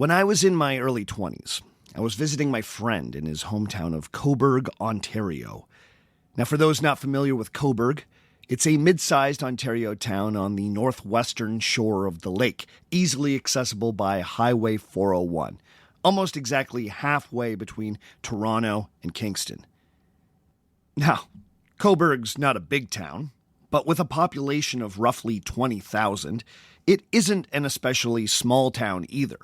When I was in my early 20s, I was visiting my friend in his hometown of Cobourg, Ontario. Now, for those not familiar with Cobourg, it's a mid-sized Ontario town on the northwestern shore of the lake, easily accessible by Highway 401, almost exactly halfway between Toronto and Kingston. Now, Cobourg's not a big town, but with a population of roughly 20,000, it isn't an especially small town either.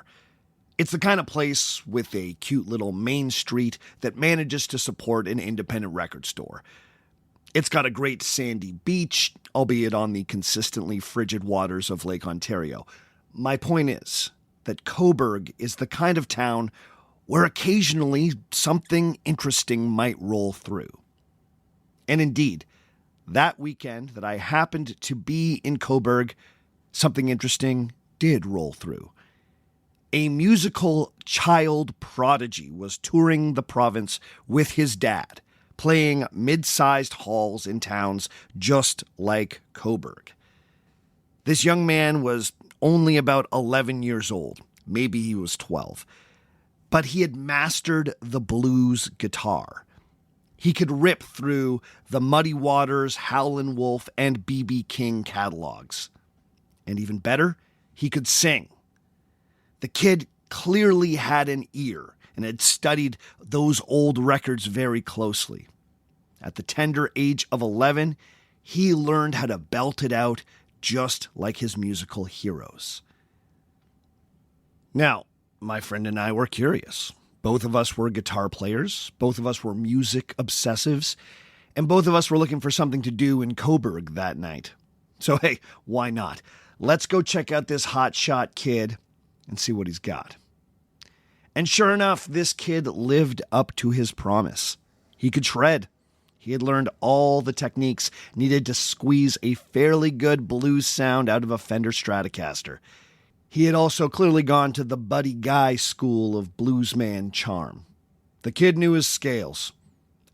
It's the kind of place with a cute little main street that manages to support an independent record store. It's got a great sandy beach, albeit on the consistently frigid waters of Lake Ontario. My point is that Cobourg is the kind of town where occasionally something interesting might roll through. And indeed, that weekend that I happened to be in Cobourg, something interesting did roll through. A musical child prodigy was touring the province with his dad, playing mid-sized halls in towns just like Cobourg. This young man was only about 11 years old. Maybe he was 12. But he had mastered the blues guitar. He could rip through the Muddy Waters, Howlin' Wolf, and B.B. King catalogs. And even better, he could sing. The kid clearly had an ear and had studied those old records very closely. At the tender age of 11, he learned how to belt it out just like his musical heroes. Now, my friend and I were curious. Both of us were guitar players, both of us were music obsessives, and both of us were looking for something to do in Cobourg that night. So hey, why not? Let's go check out this hotshot kid and see what he's got. And sure enough, this kid lived up to his promise. He could shred. He had learned all the techniques needed to squeeze a fairly good blues sound out of a Fender Stratocaster. He had also clearly gone to the Buddy Guy school of bluesman charm. The kid knew his scales.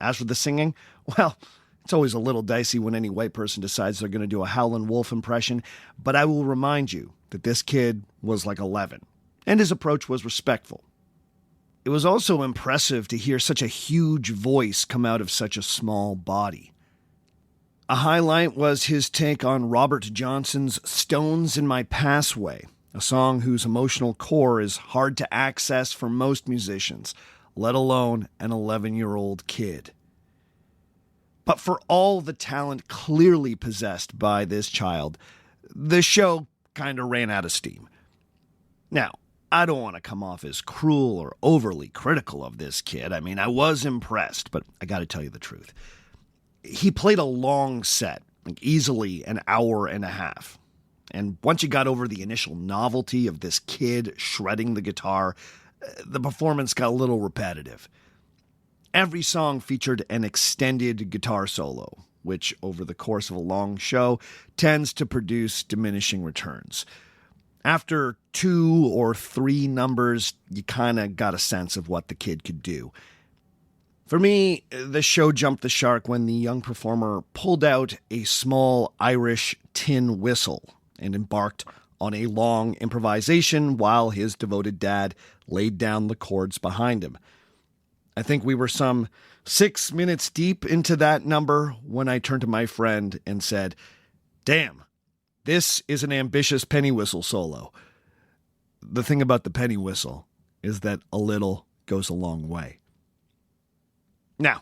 As for the singing, well, it's always a little dicey when any white person decides they're going to do a Howlin' Wolf impression, but I will remind you that this kid was like 11, and his approach was respectful. It was also impressive to hear such a huge voice come out of such a small body. A highlight was his take on Robert Johnson's Stones in My Passway, a song whose emotional core is hard to access for most musicians, let alone an 11-year-old kid. But for all the talent clearly possessed by this child, the show kind of ran out of steam. Now, I don't want to come off as cruel or overly critical of this kid. I mean, I was impressed, but I got to tell you the truth. He played a long set, like easily an hour and a half. And once you got over the initial novelty of this kid shredding the guitar, the performance got a little repetitive. Every song featured an extended guitar solo, which over the course of a long show tends to produce diminishing returns. After 2 or 3 numbers, you kind of got a sense of what the kid could do. For me, the show jumped the shark when the young performer pulled out a small Irish tin whistle and embarked on a long improvisation while his devoted dad laid down the chords behind him. I think we were some 6 minutes deep into that number when I turned to my friend and said, "Damn, this is an ambitious penny whistle solo." The thing about the penny whistle is that a little goes a long way. Now,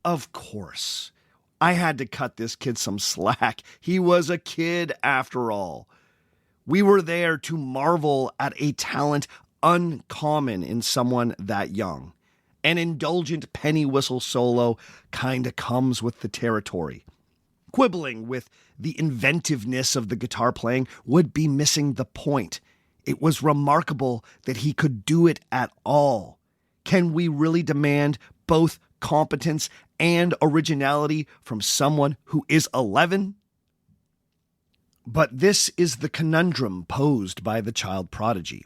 of course, I had to cut this kid some slack. He was a kid after all. We were there to marvel at a talent uncommon in someone that young. An indulgent penny whistle solo kinda comes with the territory. Quibbling with the inventiveness of the guitar playing would be missing the point. It was remarkable that he could do it at all. Can we really demand both competence and originality from someone who is 11? But this is the conundrum posed by the child prodigy.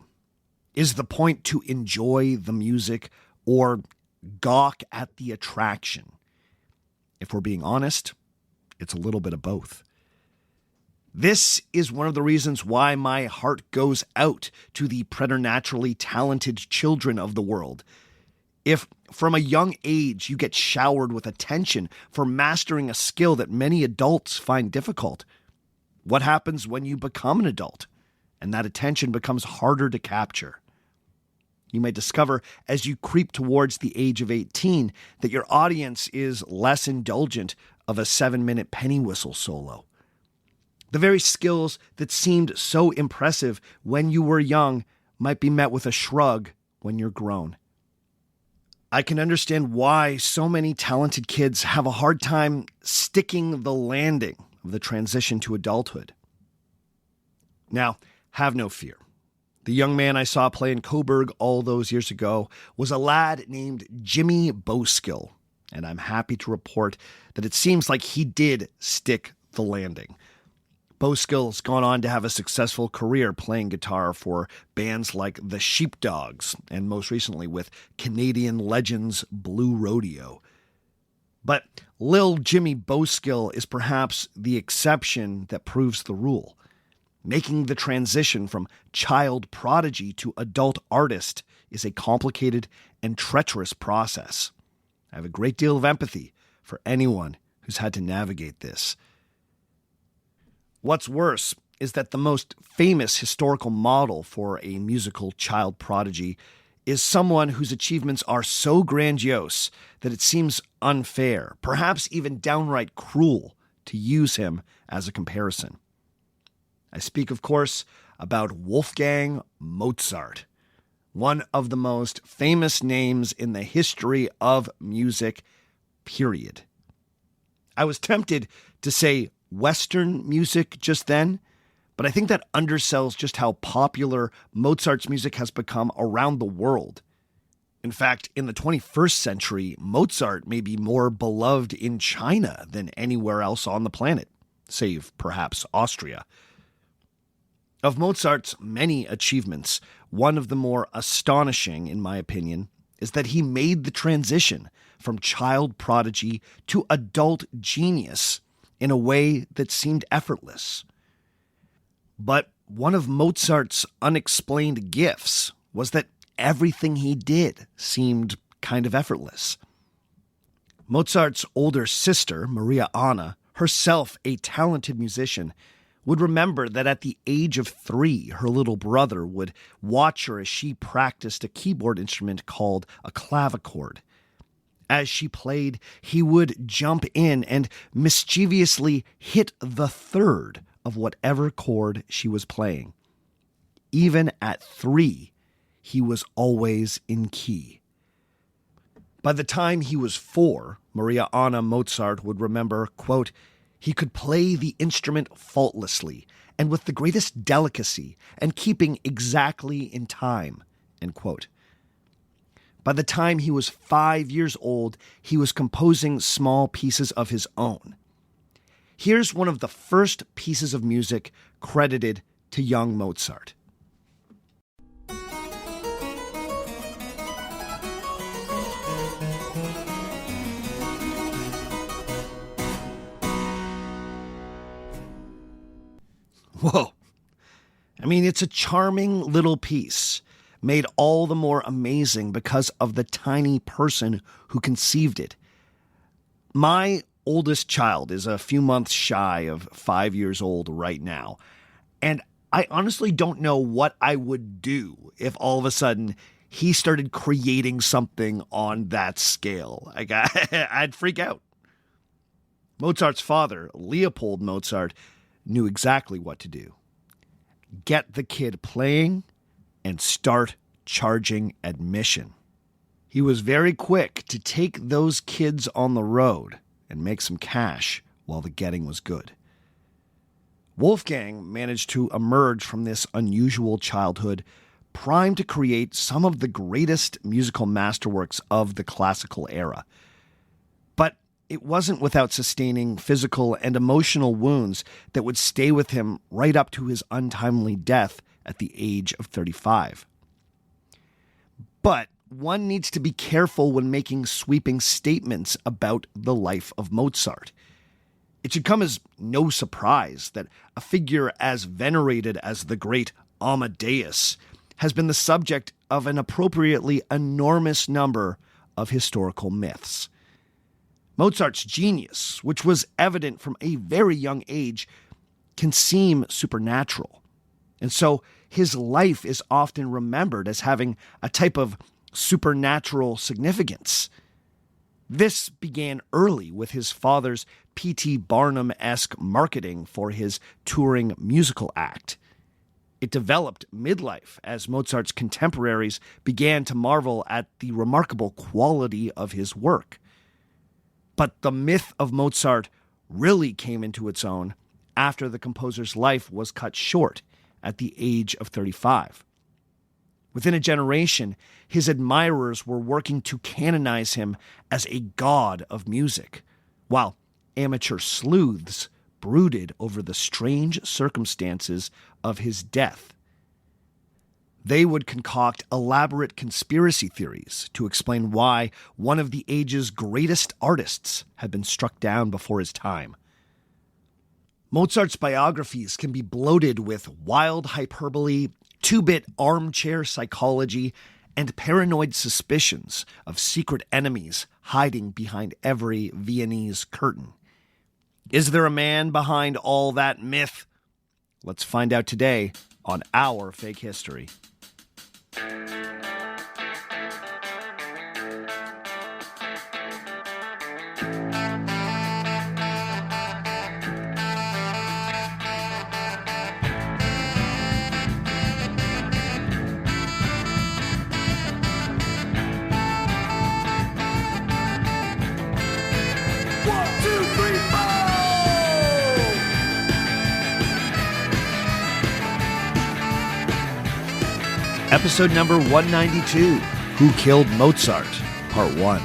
Is the point to enjoy the music or gawk at the attraction? If we're being honest, it's a little bit of both. This is one of the reasons why my heart goes out to the preternaturally talented children of the world. If from a young age you get showered with attention for mastering a skill that many adults find difficult, what happens when you become an adult and that attention becomes harder to capture? You may discover as you creep towards the age of 18 that your audience is less indulgent of a 7-minute penny whistle solo. The very skills that seemed so impressive when you were young might be met with a shrug when you're grown. I can understand why so many talented kids have a hard time sticking the landing of the transition to adulthood. Now, have no fear. The young man I saw play in Coburg all those years ago was a lad named Jimmy Bowskill, and I'm happy to report that it seems like he did stick the landing. Bowskill's gone on to have a successful career playing guitar for bands like the Sheepdogs, and most recently with Canadian legends Blue Rodeo. But Lil Jimmy Bowskill is perhaps the exception that proves the rule. Making the transition from child prodigy to adult artist is a complicated and treacherous process. I have a great deal of empathy for anyone who's had to navigate this. What's worse is that the most famous historical model for a musical child prodigy is someone whose achievements are so grandiose that it seems unfair, perhaps even downright cruel, to use him as a comparison. I speak, of course, about Wolfgang Mozart, one of the most famous names in the history of music, period. I was tempted to say Western music just then, but I think that undersells just how popular Mozart's music has become around the world. In fact, in the 21st century, Mozart may be more beloved in China than anywhere else on the planet, save perhaps Austria. Of Mozart's many achievements, one of the more astonishing, in my opinion, is that he made the transition from child prodigy to adult genius in a way that seemed effortless. But one of Mozart's unexplained gifts was that everything he did seemed kind of effortless. Mozart's older sister, Maria Anna, herself a talented musician, would remember that at the age of 3, her little brother would watch her as she practiced a keyboard instrument called a clavichord. As she played, he would jump in and mischievously hit the third of whatever chord she was playing. Even at 3, he was always in key. By the time he was 4, Maria Anna Mozart would remember, quote, "He could play the instrument faultlessly and with the greatest delicacy and keeping exactly in time," end quote. By the time he was 5 years old, he was composing small pieces of his own. Here's one of the first pieces of music credited to young Mozart. Whoa. I mean, it's a charming little piece, made all the more amazing because of the tiny person who conceived it. My oldest child is a few months shy of 5 years old right now, and I honestly don't know what I would do if all of a sudden he started creating something on that scale. I'd freak out. Mozart's father, Leopold Mozart, knew exactly what to do. Get the kid playing and start charging admission. He was very quick to take those kids on the road and make some cash while the getting was good. Wolfgang managed to emerge from this unusual childhood primed to create some of the greatest musical masterworks of the classical era. But it wasn't without sustaining physical and emotional wounds that would stay with him right up to his untimely death at the age of 35. But one needs to be careful when making sweeping statements about the life of Mozart. It should come as no surprise that a figure as venerated as the great Amadeus has been the subject of an appropriately enormous number of historical myths. Mozart's genius, which was evident from a very young age, can seem supernatural. And so his life is often remembered as having a type of supernatural significance. This began early with his father's P.T. Barnum-esque marketing for his touring musical act. It developed midlife as Mozart's contemporaries began to marvel at the remarkable quality of his work. But the myth of Mozart really came into its own after the composer's life was cut short at the age of 35. Within a generation, his admirers were working to canonize him as a god of music, while amateur sleuths brooded over the strange circumstances of his death. They would concoct elaborate conspiracy theories to explain why one of the age's greatest artists had been struck down before his time. Mozart's biographies can be bloated with wild hyperbole, two-bit armchair psychology, and paranoid suspicions of secret enemies hiding behind every Viennese curtain. Is there a man behind all that myth? Let's find out today on Our Fake History. Episode number 192, Who Killed Mozart, Part 1.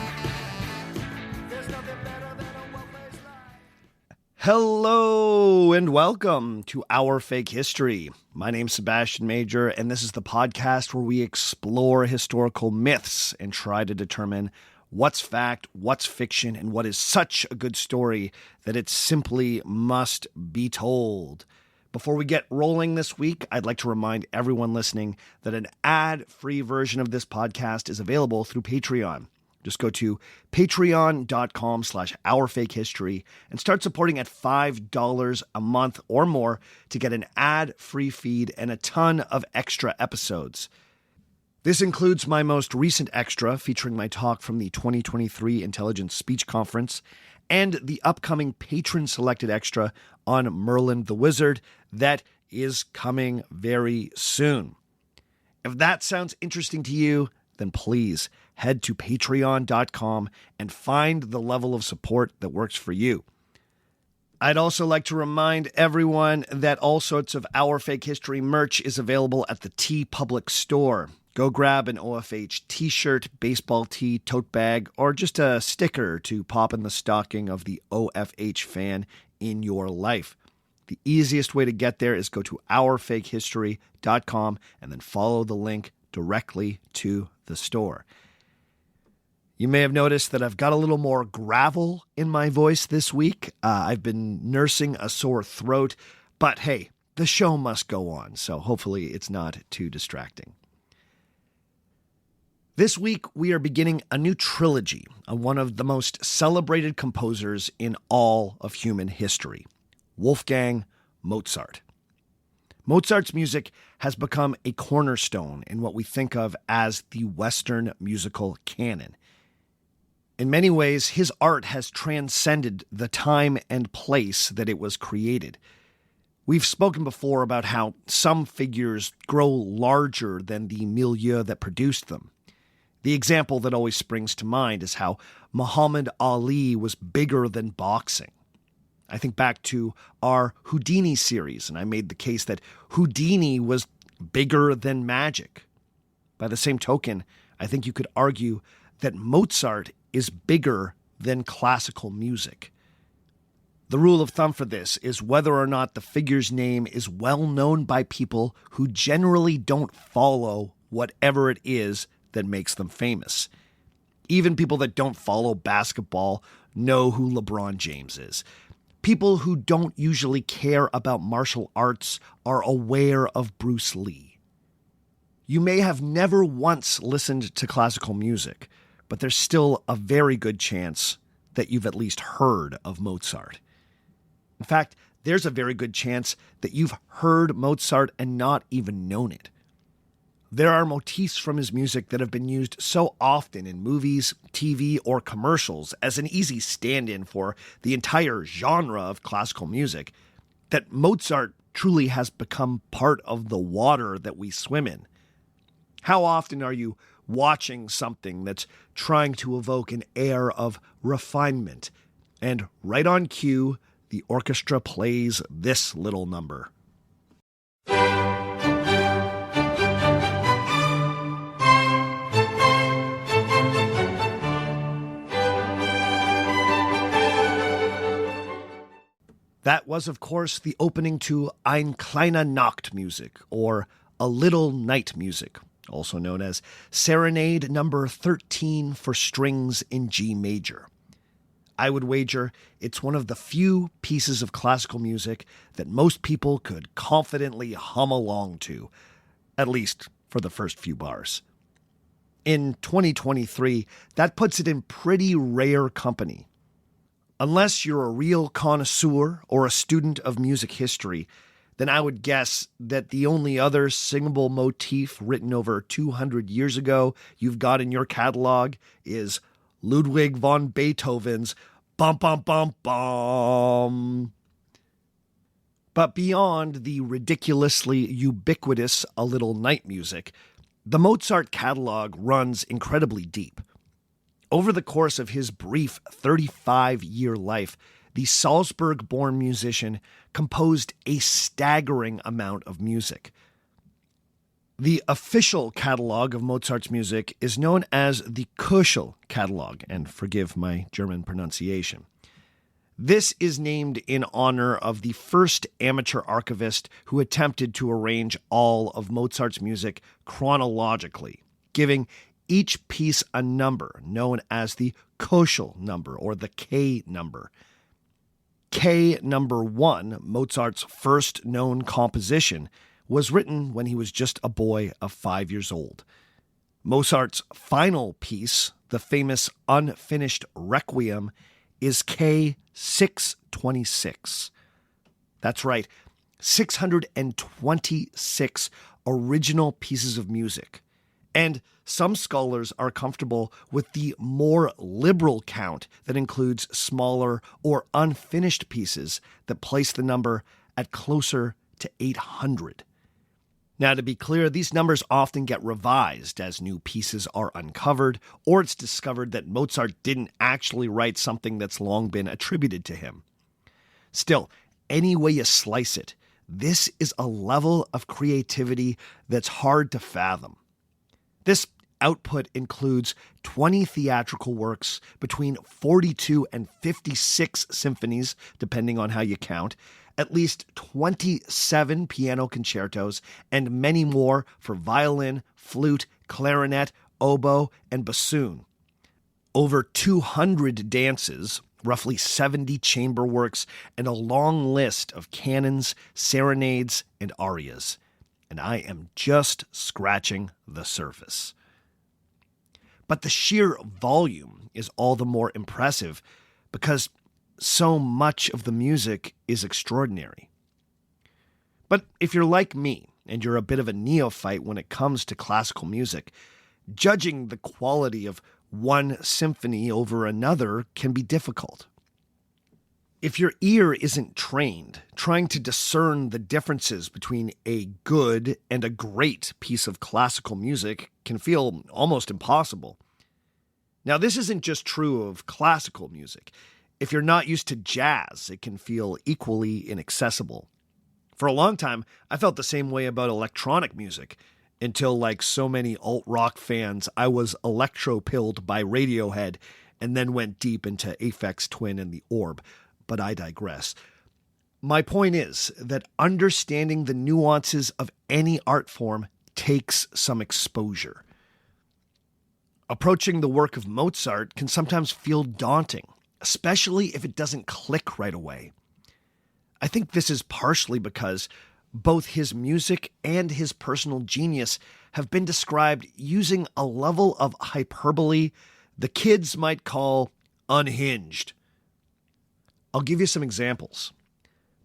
Hello and welcome to Our Fake History. My name's Sebastian Major, and this is the podcast where we explore historical myths and try to determine what's fact, what's fiction, and what is such a good story that it simply must be told. Before we get rolling this week, I'd like to remind everyone listening that an ad-free version of this podcast is available through Patreon. Just go to patreon.com/ourfakehistory and start supporting at $5 a month or more to get an ad-free feed and a ton of extra episodes. This includes my most recent extra featuring my talk from the 2023 Intelligence Speech Conference and the upcoming patron-selected extra on Merlin the Wizard that is coming very soon. If that sounds interesting to you, then please head to patreon.com and find the level of support that works for you. I'd also like to remind everyone that all sorts of Our Fake History merch is available at the TeePublic store. Go grab an OFH t-shirt, baseball tee, tote bag, or just a sticker to pop in the stocking of the OFH fan in your life. The easiest way to get there is go to ourfakehistory.com and then follow the link directly to the store. You may have noticed that I've got a little more gravel in my voice this week. I've been nursing a sore throat, but hey, the show must go on, so hopefully it's not too distracting. This week, we are beginning a new trilogy on one of the most celebrated composers in all of human history, Wolfgang Mozart. Mozart's music has become a cornerstone in what we think of as the Western musical canon. In many ways, his art has transcended the time and place that it was created. We've spoken before about how some figures grow larger than the milieu that produced them. The example that always springs to mind is how Muhammad Ali was bigger than boxing. I think back to our Houdini series, and I made the case that Houdini was bigger than magic. By the same token, I think you could argue that Mozart is bigger than classical music. The rule of thumb for this is whether or not the figure's name is well known by people who generally don't follow whatever it is that makes them famous. Even people that don't follow basketball know who LeBron James is. People who don't usually care about martial arts are aware of Bruce Lee. You may have never once listened to classical music, but there's still a very good chance that you've at least heard of Mozart. In fact, there's a very good chance that you've heard Mozart and not even known it. There are motifs from his music that have been used so often in movies, TV, or commercials as an easy stand-in for the entire genre of classical music that Mozart truly has become part of the water that we swim in. How often are you watching something that's trying to evoke an air of refinement, and right on cue, the orchestra plays this little number? That was, of course, the opening to Ein kleiner Nachtmusik, or A Little Night Music, also known as Serenade Number 13 for Strings in G Major. I would wager it's one of the few pieces of classical music that most people could confidently hum along to, at least for the first few bars. In 2023, that puts it in pretty rare company. Unless you're a real connoisseur or a student of music history, then I would guess that the only other singable motif written over 200 years ago you've got in your catalog is Ludwig von Beethoven's Bum Bum Bum Bum. But beyond the ridiculously ubiquitous A Little Night Music, the Mozart catalog runs incredibly deep. Over the course of his brief 35-year life, the Salzburg-born musician composed a staggering amount of music. The official catalog of Mozart's music is known as the Köchel catalog, and forgive my German pronunciation. This is named in honor of the first amateur archivist who attempted to arrange all of Mozart's music chronologically, giving each piece a number known as the Köchel number, or the K number. K number 1, Mozart's first known composition, was written when he was just a boy of 5 years old. Mozart's final piece, the famous unfinished Requiem, is K 626. That's right, 626 original pieces of music. And some scholars are comfortable with the more liberal count that includes smaller or unfinished pieces that place the number at closer to 800. Now, to be clear, these numbers often get revised as new pieces are uncovered, or it's discovered that Mozart didn't actually write something that's long been attributed to him. Still, any way you slice it, this is a level of creativity that's hard to fathom. This output includes 20 theatrical works, between 42 and 56 symphonies, depending on how you count, at least 27 piano concertos, and many more for violin, flute, clarinet, oboe, and bassoon. Over 200 dances, roughly 70 chamber works, and a long list of canons, serenades, and arias. And I am just scratching the surface. But the sheer volume is all the more impressive because so much of the music is extraordinary. But if you're like me, and you're a bit of a neophyte when it comes to classical music, judging the quality of one symphony over another can be difficult. If your ear isn't trained, trying to discern the differences between a good and a great piece of classical music can feel almost impossible. Now, this isn't just true of classical music. If you're not used to jazz, it can feel equally inaccessible. For a long time, I felt the same way about electronic music, until, like so many alt-rock fans, I was electro-pilled by Radiohead and then went deep into Aphex Twin and The Orb. But I digress. My point is that understanding the nuances of any art form takes some exposure. Approaching the work of Mozart can sometimes feel daunting, especially if it doesn't click right away. I think this is partially because both his music and his personal genius have been described using a level of hyperbole the kids might call unhinged. I'll give you some examples.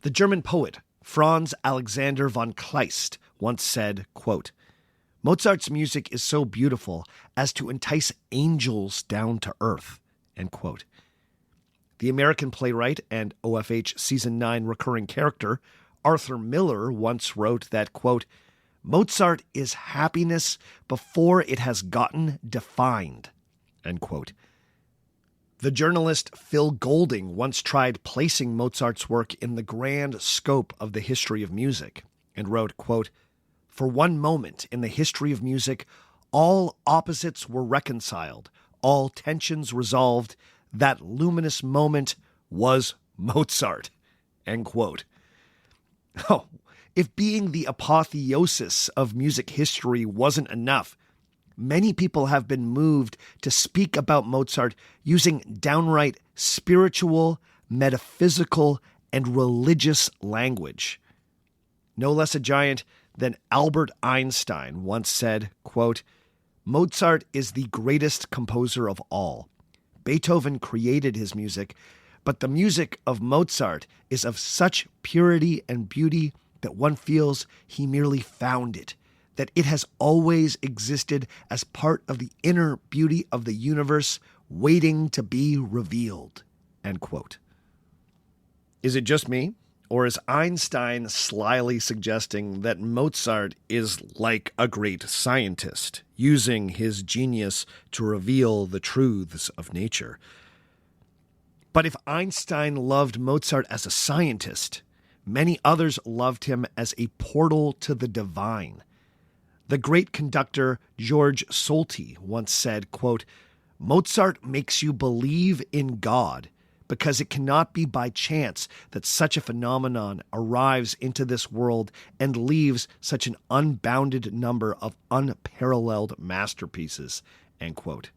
The German poet Franz Alexander von Kleist once said, quote, "Mozart's music is so beautiful as to entice angels down to earth," end quote. The American playwright and OFH Season 9 recurring character Arthur Miller once wrote that, quote, "Mozart is happiness before it has gotten defined," end quote. The journalist Phil Golding once tried placing Mozart's work in the grand scope of the history of music and wrote, quote, "For one moment in the history of music, all opposites were reconciled, all tensions resolved. That luminous moment was Mozart," end quote. Oh, if being the apotheosis of music history wasn't enough, many people have been moved to speak about Mozart using downright spiritual, metaphysical, and religious language. No less a giant than Albert Einstein once said, quote, "Mozart is the greatest composer of all. Beethoven created his music, but the music of Mozart is of such purity and beauty that one feels he merely found it, that it has always existed as part of the inner beauty of the universe waiting to be revealed," end quote. Is it just me? Or is Einstein slyly suggesting that Mozart is like a great scientist, using his genius to reveal the truths of nature? But if Einstein loved Mozart as a scientist, many others loved him as a portal to the divine. The great conductor George Solti once said, quote, "Mozart makes you believe in God, because it cannot be by chance that such a phenomenon arrives into this world and leaves such an unbounded number of unparalleled masterpieces," end quote.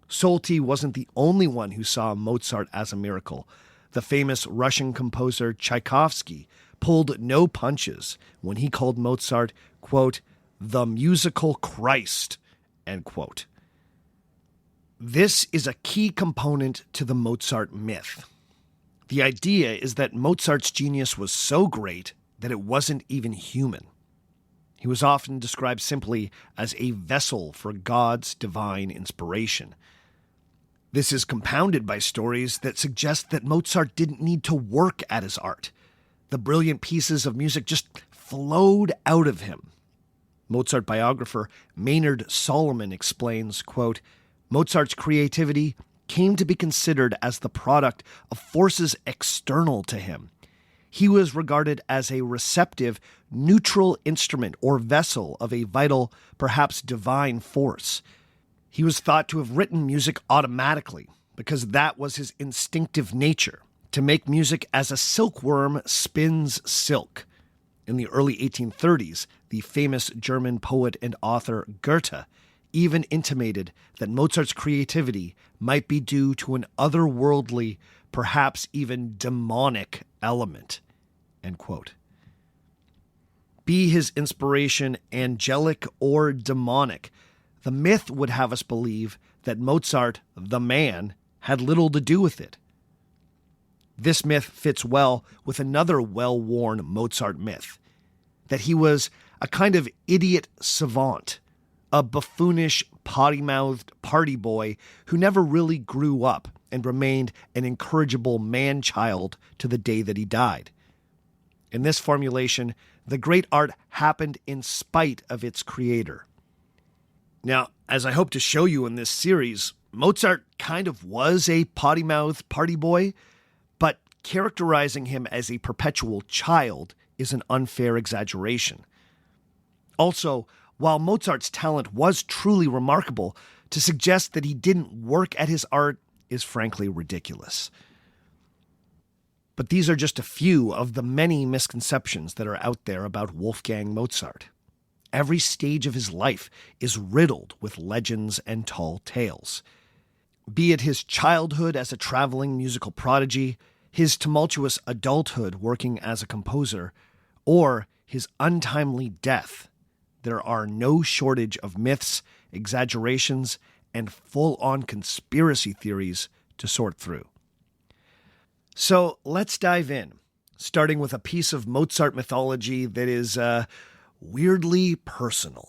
Solti wasn't the only one who saw Mozart as a miracle. The famous Russian composer Tchaikovsky pulled no punches when he called Mozart, quote, "the musical Christ," end quote. This is a key component to the Mozart myth. The idea is that Mozart's genius was so great that it wasn't even human. He was often described simply as a vessel for God's divine inspiration. This is compounded by stories that suggest that Mozart didn't need to work at his art. The brilliant pieces of music just flowed out of him. Mozart biographer Maynard Solomon explains, quote, "Mozart's creativity came to be considered as the product of forces external to him. He was regarded as a receptive, neutral instrument or vessel of a vital, perhaps divine force. He was thought to have written music automatically because that was his instinctive nature, to make music as a silkworm spins silk." In the early 1830s, the famous German poet and author Goethe even intimated that Mozart's creativity might be due to an otherworldly, perhaps even demonic element, end quote. Be his inspiration angelic or demonic, the myth would have us believe that Mozart, the man, had little to do with it. This myth fits well with another well-worn Mozart myth, that he was a kind of idiot savant, a buffoonish, potty-mouthed party boy who never really grew up and remained an incorrigible man-child to the day that he died. In this formulation, the great art happened in spite of its creator. Now, as I hope to show you in this series, Mozart kind of was a potty-mouthed party boy, but characterizing him as a perpetual child is an unfair exaggeration. Also, while Mozart's talent was truly remarkable, to suggest that he didn't work at his art is frankly ridiculous. But these are just a few of the many misconceptions that are out there about Wolfgang Mozart. Every stage of his life is riddled with legends and tall tales. Be it his childhood as a traveling musical prodigy, his tumultuous adulthood working as a composer, or his untimely death, there are no shortage of myths, exaggerations, and full-on conspiracy theories to sort through. So let's dive in, starting with a piece of Mozart mythology that is weirdly personal.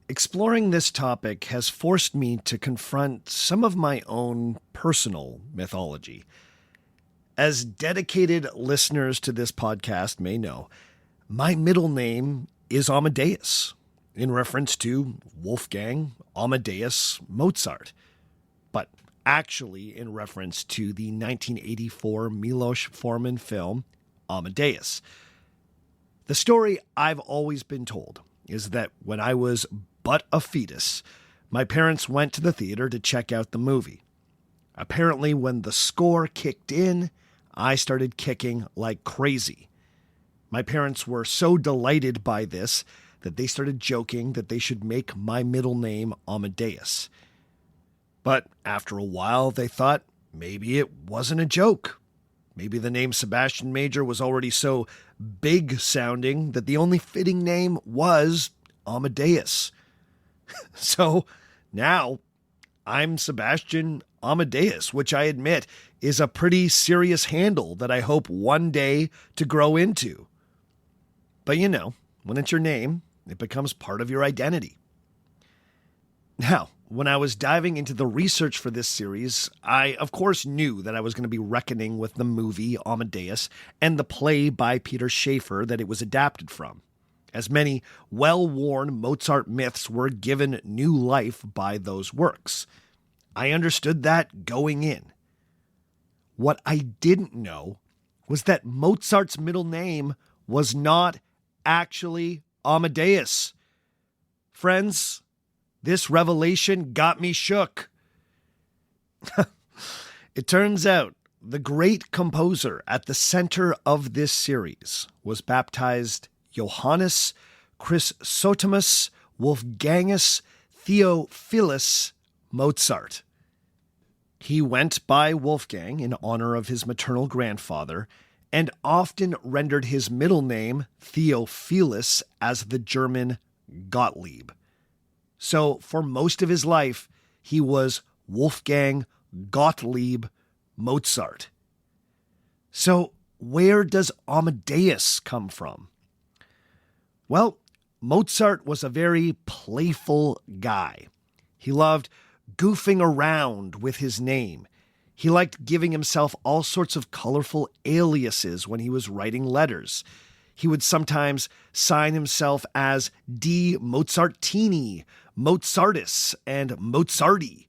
Exploring this topic has forced me to confront some of my own personal mythology. As dedicated listeners to this podcast may know, my middle name is Amadeus, in reference to Wolfgang Amadeus Mozart, but actually in reference to the 1984 Milos Forman film Amadeus. The story I've always been told is that when I was but a fetus, my parents went to the theater to check out the movie. Apparently, when the score kicked in, I started kicking like crazy. My parents were so delighted by this that they started joking that they should make my middle name Amadeus. But after a while, they thought maybe it wasn't a joke. Maybe the name Sebastian Major was already so big-sounding that the only fitting name was Amadeus. So now I'm Sebastian Amadeus, which I admit is a pretty serious handle that I hope one day to grow into. But you know, when it's your name, it becomes part of your identity. Now, when I was diving into the research for this series, I of course knew that I was going to be reckoning with the movie Amadeus and the play by Peter Shaffer that it was adapted from, as many well-worn Mozart myths were given new life by those works. I understood that going in. What I didn't know was that Mozart's middle name was not actually Amadeus. Friends, this revelation got me shook. It turns out the great composer at the center of this series was baptized Johannes Chrysostomus Wolfgangus Theophilus Mozart. He went by Wolfgang in honor of his maternal grandfather and often rendered his middle name Theophilus as the German Gottlieb. So for most of his life, he was Wolfgang Gottlieb Mozart. So where does Amadeus come from? Well, Mozart was a very playful guy. He loved goofing around with his name. He liked giving himself all sorts of colorful aliases when he was writing letters. He would sometimes sign himself as D. Mozartini, Mozartus, and Mozarti.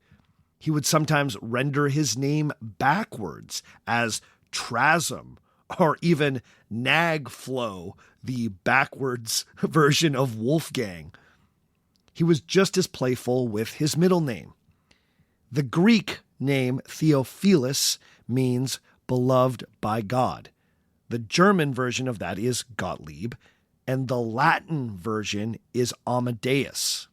He would sometimes render his name backwards as Trasm, or even Nagflow, the backwards version of Wolfgang. He was just as playful with his middle name. The Greek name Theophilus means beloved by God. The German version of that is Gottlieb, and the Latin version is Amadeus.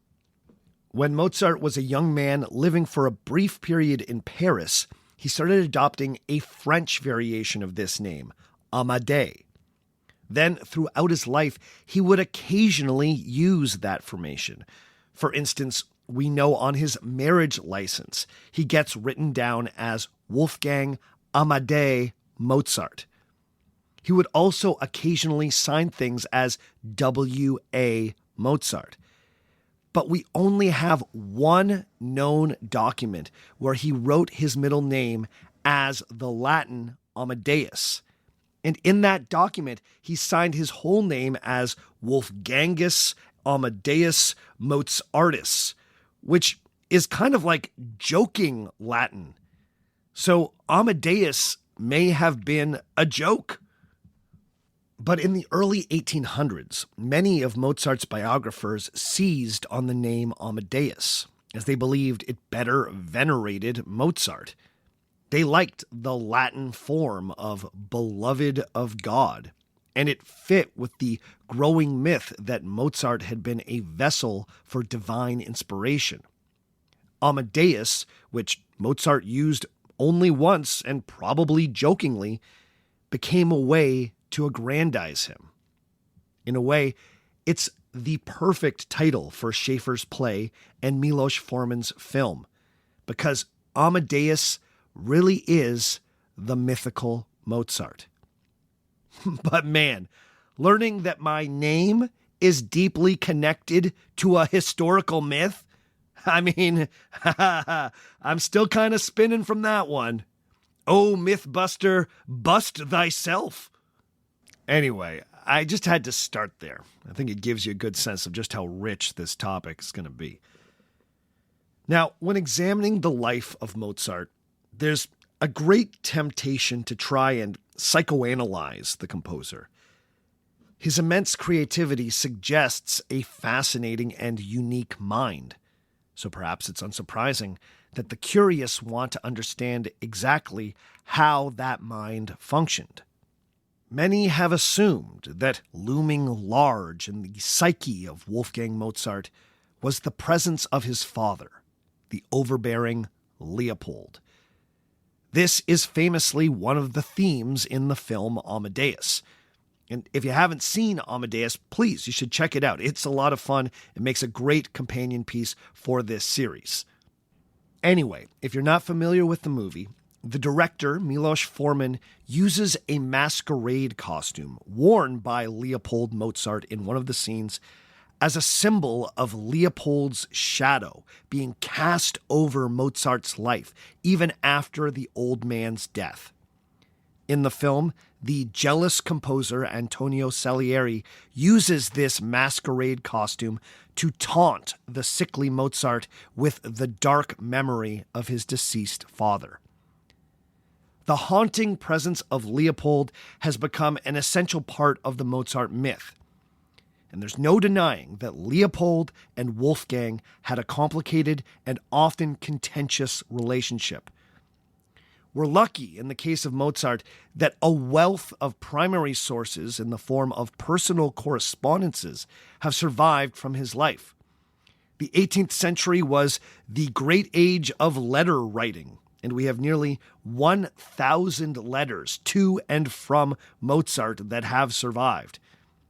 When Mozart was a young man living for a brief period in Paris, he started adopting a French variation of this name, Amadei. Then, throughout his life, he would occasionally use that formation. For instance, we know on his marriage license, he gets written down as Wolfgang Amadei Mozart. He would also occasionally sign things as W.A. Mozart. But we only have one known document where he wrote his middle name as the Latin Amadeus, And in that document, he signed his whole name as Wolfgangus Amadeus Mozartus, which is kind of like joking Latin. So Amadeus may have been a joke. But in the early 1800s, many of Mozart's biographers seized on the name Amadeus, as they believed it better venerated Mozart. They liked the Latin form of beloved of God, and it fit with the growing myth that Mozart had been a vessel for divine inspiration. Amadeus, which Mozart used only once and probably jokingly, became a way to aggrandize him. In a way, it's the perfect title for Schaeffer's play and Milos Forman's film, because Amadeus really is the mythical Mozart. But man, learning that my name is deeply connected to a historical myth, I mean, I'm still kind of spinning from that one. Oh, Mythbuster, bust thyself. Anyway, I just had to start there. I think it gives you a good sense of just how rich this topic is going to be. Now, when examining the life of Mozart, there's a great temptation to try and psychoanalyze the composer. His immense creativity suggests a fascinating and unique mind. So perhaps it's unsurprising that the curious want to understand exactly how that mind functioned. Many have assumed that looming large in the psyche of Wolfgang Mozart was the presence of his father, the overbearing Leopold. This is famously one of the themes in the film Amadeus. And if you haven't seen Amadeus, please, you should check it out. It's a lot of fun. It makes a great companion piece for this series. Anyway, if you're not familiar with the movie, the director, Milos Forman, uses a masquerade costume worn by Leopold Mozart in one of the scenes as a symbol of Leopold's shadow being cast over Mozart's life, even after the old man's death. In the film, the jealous composer Antonio Salieri uses this masquerade costume to taunt the sickly Mozart with the dark memory of his deceased father. The haunting presence of Leopold has become an essential part of the Mozart myth. And there's no denying that Leopold and Wolfgang had a complicated and often contentious relationship. We're lucky, in the case of Mozart, that a wealth of primary sources in the form of personal correspondences have survived from his life. The 18th century was the great age of letter writing, and we have nearly 1,000 letters to and from Mozart that have survived.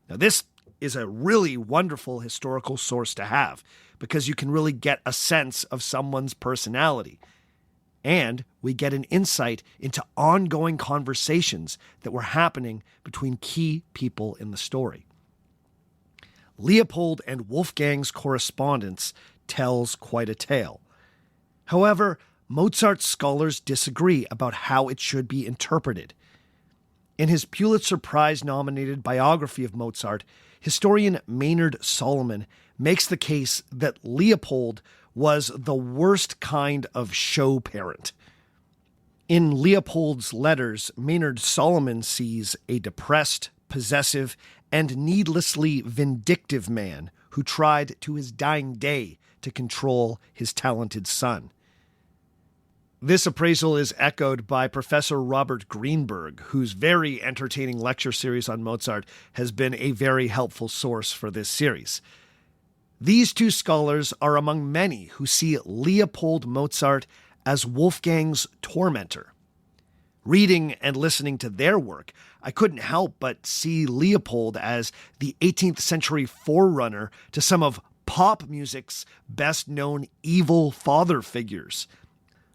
Now, this is a really wonderful historical source to have, because you can really get a sense of someone's personality. And we get an insight into ongoing conversations that were happening between key people in the story. Leopold and Wolfgang's correspondence tells quite a tale. However, Mozart's scholars disagree about how it should be interpreted. In his Pulitzer Prize-nominated biography of Mozart, historian Maynard Solomon makes the case that Leopold was the worst kind of show parent. In Leopold's letters, Maynard Solomon sees a depressed, possessive, and needlessly vindictive man who tried to his dying day to control his talented son. This appraisal is echoed by Professor Robert Greenberg, whose very entertaining lecture series on Mozart has been a very helpful source for this series. These two scholars are among many who see Leopold Mozart as Wolfgang's tormentor. Reading and listening to their work, I couldn't help but see Leopold as the 18th century forerunner to some of pop music's best-known evil father figures,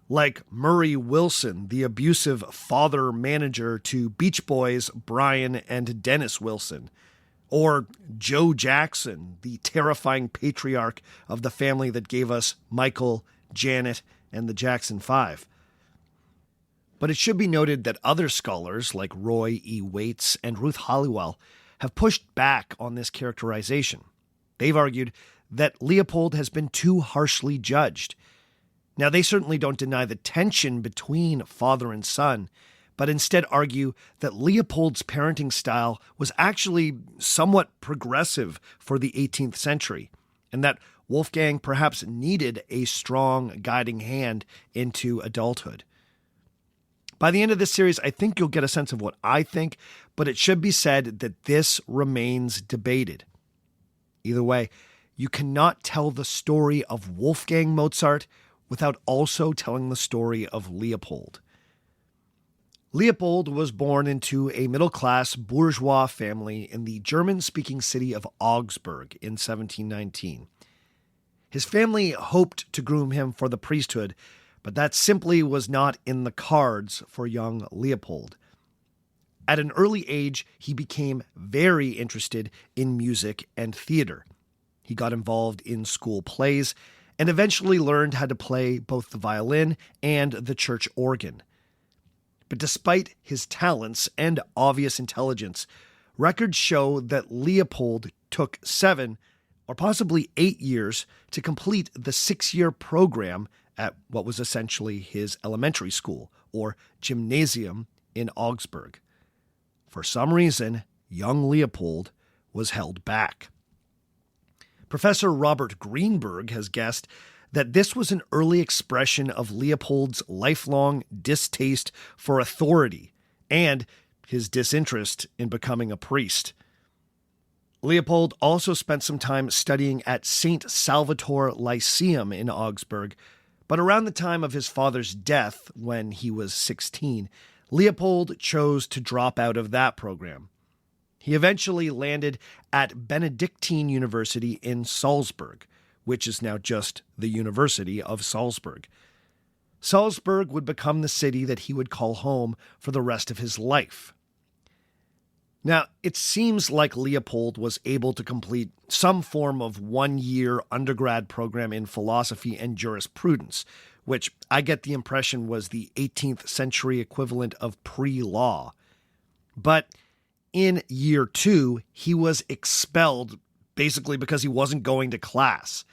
like Murray Wilson, the abusive father manager to Beach Boys' Brian and Dennis Wilson, or Joe Jackson, the terrifying patriarch of the family that gave us Michael, Janet, and the Jackson 5. But it should be noted that other scholars like Roy E. Waits and Ruth Halliwell have pushed back on this characterization. They've argued that Leopold has been too harshly judged. Now, they certainly don't deny the tension between father and son, but instead argue that Leopold's parenting style was actually somewhat progressive for the 18th century, and that Wolfgang perhaps needed a strong guiding hand into adulthood. By the end of this series, I think you'll get a sense of what I think, but it should be said that this remains debated. Either way, you cannot tell the story of Wolfgang Mozart without also telling the story of Leopold. Leopold was born into a middle-class bourgeois family in the German-speaking city of Augsburg in 1719. His family hoped to groom him for the priesthood, but that simply was not in the cards for young Leopold. At an early age, he became very interested in music and theater. He got involved in school plays and eventually learned how to play both the violin and the church organ. But despite his talents and obvious intelligence, records show that Leopold took 7 or possibly 8 years to complete the 6-year program at what was essentially his elementary school, or gymnasium, in Augsburg. For some reason, young Leopold was held back. Professor Robert Greenberg has guessed that this was an early expression of Leopold's lifelong distaste for authority and his disinterest in becoming a priest. Leopold also spent some time studying at St. Salvator Lyceum in Augsburg, but around the time of his father's death, when he was 16, Leopold chose to drop out of that program. He eventually landed at Benedictine University in Salzburg, which is now just the University of Salzburg. Salzburg would become the city that he would call home for the rest of his life. Now, it seems like Leopold was able to complete some form of 1-year undergrad program in philosophy and jurisprudence, which I get the impression was the 18th century equivalent of pre-law. But in year 2, he was expelled basically because he wasn't going to class.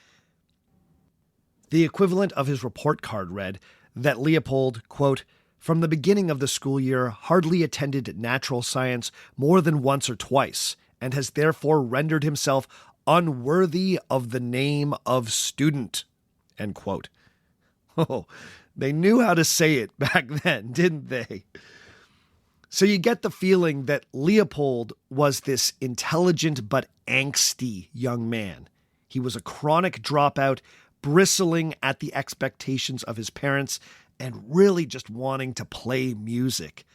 The equivalent of his report card read that Leopold, quote, "from the beginning of the school year hardly attended natural science more than once or twice, and has therefore rendered himself unworthy of the name of student," end quote. Oh, they knew how to say it back then, didn't they? So you get the feeling that Leopold was this intelligent but angsty young man. He was a chronic dropout, bristling at the expectations of his parents and really just wanting to play music.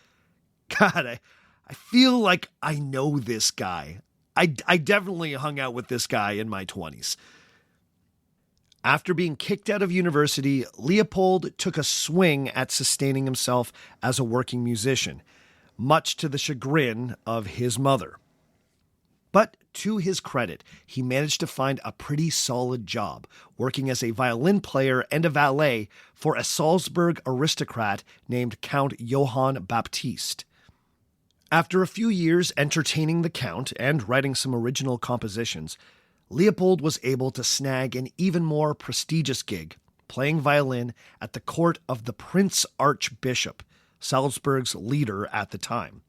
God, I feel like I know this guy. I definitely hung out with this guy in my 20s. After being kicked out of university, Leopold took a swing at sustaining himself as a working musician, much to the chagrin of his mother. But to his credit, he managed to find a pretty solid job, working as a violin player and a valet for a Salzburg aristocrat named Count Johann Baptist. After a few years entertaining the Count and writing some original compositions, Leopold was able to snag an even more prestigious gig, playing violin at the court of the Prince Archbishop, Salzburg's leader at the time.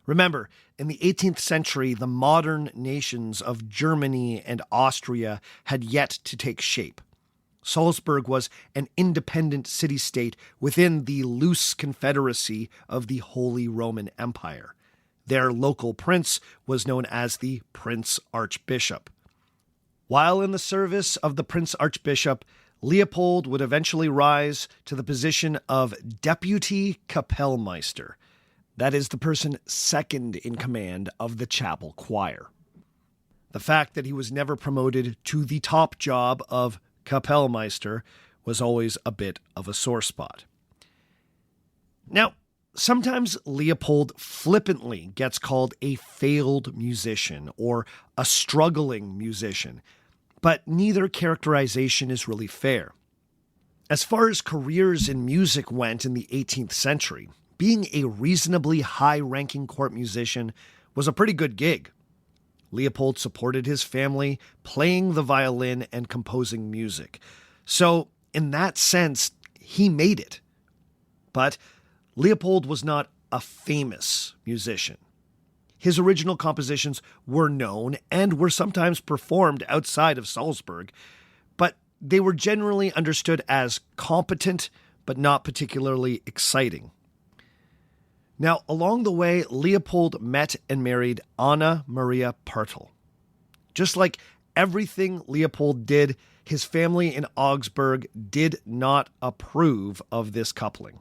Remember, in the 18th century, the modern nations of Germany and Austria had yet to take shape. Salzburg was an independent city-state within the loose confederacy of the Holy Roman Empire. Their local prince was known as the Prince Archbishop. While in the service of the Prince Archbishop, Leopold would eventually rise to the position of Deputy Kapellmeister. That is the person second in command of the chapel choir. The fact that he was never promoted to the top job of Kapellmeister was always a bit of a sore spot. Now, sometimes Leopold flippantly gets called a failed musician or a struggling musician, but neither characterization is really fair. As far as careers in music went in the 18th century, being a reasonably high-ranking court musician was a pretty good gig. Leopold supported his family, playing the violin and composing music. So, in that sense, he made it. But Leopold was not a famous musician. His original compositions were known and were sometimes performed outside of Salzburg, but they were generally understood as competent but not particularly exciting. Now, along the way, Leopold met and married Anna Maria Pertl. Just like everything Leopold did, his family in Augsburg did not approve of this coupling.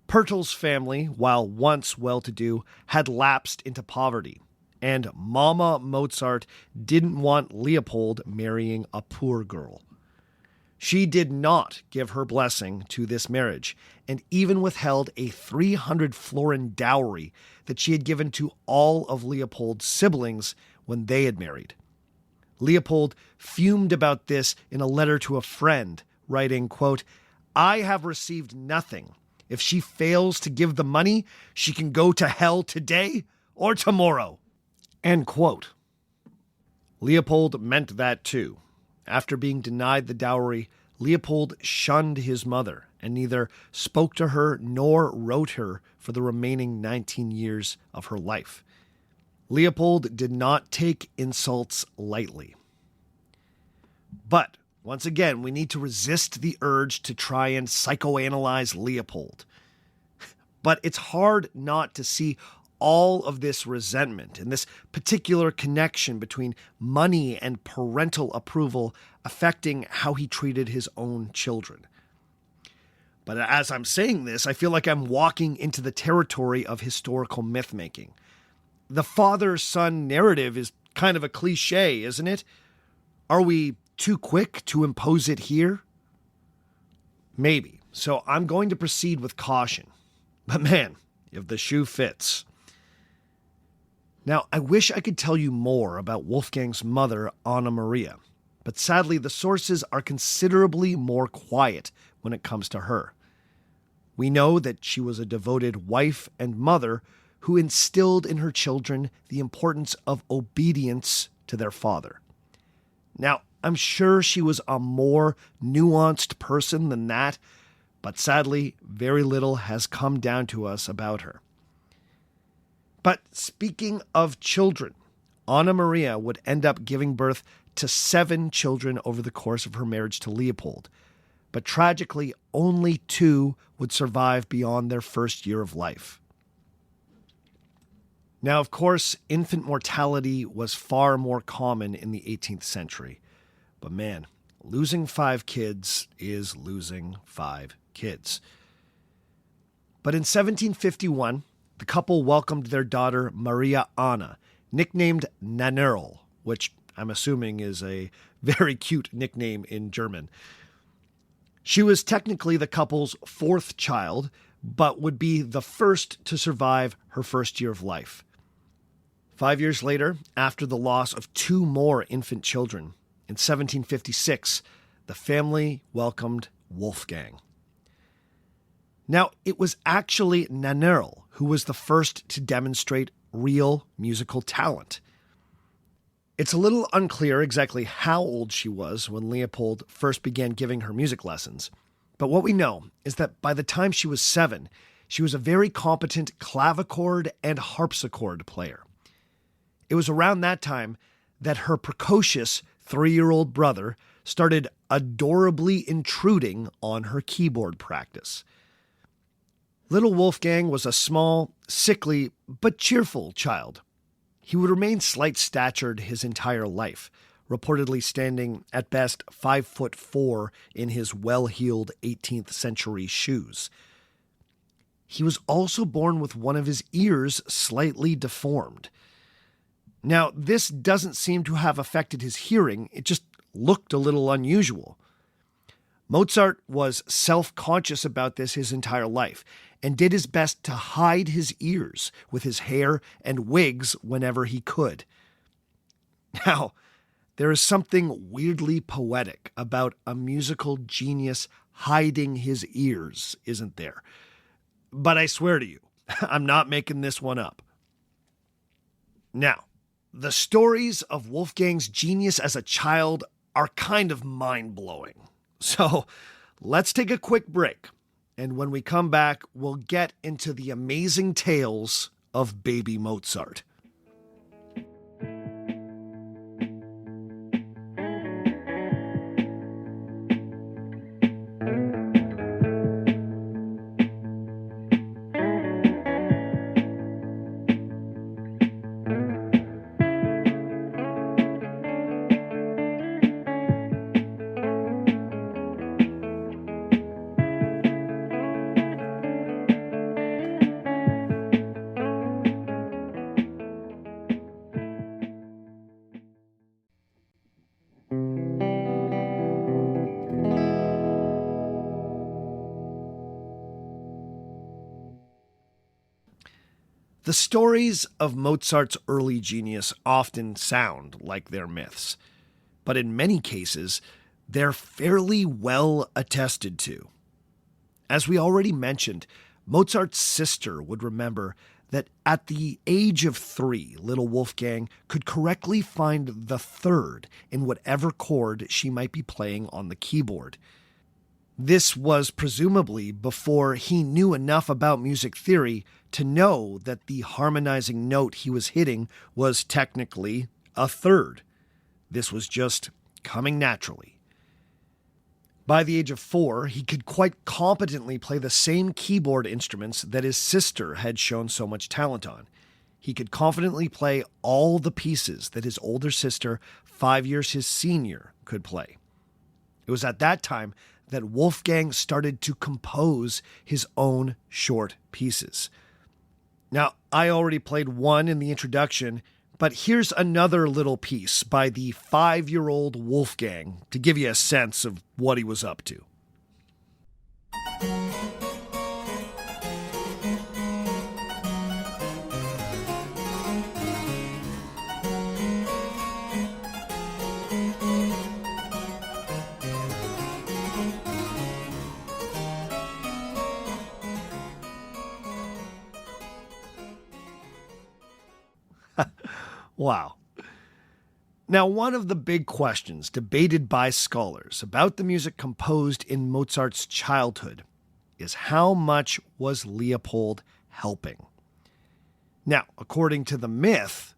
Pertl's family, while once well-to-do, had lapsed into poverty, and Mama Mozart didn't want Leopold marrying a poor girl. She did not give her blessing to this marriage, and even withheld a 300 florin dowry that she had given to all of Leopold's siblings when they had married. Leopold fumed about this in a letter to a friend, writing, quote, "I have received nothing. If she fails to give the money, she can go to hell today or tomorrow." End quote. Leopold meant that too. After being denied the dowry, Leopold shunned his mother and neither spoke to her nor wrote her for the remaining 19 years of her life. Leopold did not take insults lightly. But, once again, we need to resist the urge to try and psychoanalyze Leopold. But it's hard not to see all of this resentment and this particular connection between money and parental approval affecting how he treated his own children. But as I'm saying this, I feel like I'm walking into the territory of historical myth-making. The father-son narrative is kind of a cliche, isn't it? Are we too quick to impose it here? Maybe. So I'm going to proceed with caution. But man, if the shoe fits. Now, I wish I could tell you more about Wolfgang's mother, Anna Maria, but sadly the sources are considerably more quiet when it comes to her. We know that she was a devoted wife and mother who instilled in her children the importance of obedience to their father. Now, I'm sure she was a more nuanced person than that, but sadly, very little has come down to us about her. But speaking of children, Anna Maria would end up giving birth to 7 children over the course of her marriage to Leopold. But tragically, only 2 would survive beyond their first year of life. Now, of course, infant mortality was far more common in the 18th century. But man, losing 5 kids is losing 5 kids. But in 1751, the couple welcomed their daughter, Maria Anna, nicknamed Nannerl, which I'm assuming is a very cute nickname in German. She was technically the couple's 4th child, but would be the first to survive her first year of life. 5 years later, after the loss of 2 more infant children, in 1756, the family welcomed Wolfgang. Now, it was actually Nannerl who was the first to demonstrate real musical talent. It's a little unclear exactly how old she was when Leopold first began giving her music lessons, but what we know is that by the time she was 7, she was a very competent clavichord and harpsichord player. It was around that time that her precocious 3-year-old brother started adorably intruding on her keyboard practice. Little Wolfgang was a small, sickly, but cheerful child. He would remain slight-statured his entire life, reportedly standing at best 5'4" in his well-heeled 18th century shoes. He was also born with one of his ears slightly deformed. Now, this doesn't seem to have affected his hearing, it just looked a little unusual. Mozart was self-conscious about this his entire life, and did his best to hide his ears with his hair and wigs whenever he could. Now, There is something weirdly poetic about a musical genius hiding his ears, isn't there? But I swear to you, I'm not making this one up. Now, the stories of Wolfgang's genius as a child are kind of mind-blowing. So let's take a quick break. And when we come back, we'll get into the amazing tales of baby Mozart. The stories of Mozart's early genius often sound like they're myths, but in many cases, they're fairly well attested to. As we already mentioned, Mozart's sister would remember that at the age of 3, little Wolfgang could correctly find the third in whatever chord she might be playing on the keyboard. This was presumably before he knew enough about music theory to know that the harmonizing note he was hitting was technically a third. This was just coming naturally. By the age of 4, he could quite competently play the same keyboard instruments that his sister had shown so much talent on. He could confidently play all the pieces that his older sister, 5 years his senior, could play. It was at that time that Wolfgang started to compose his own short pieces. Now, I already played one in the introduction, but here's another little piece by the 5-year-old Wolfgang to give you a sense of what he was up to. Wow. Now, one of the big questions debated by scholars about the music composed in Mozart's childhood is how much was Leopold helping? Now, according to the myth,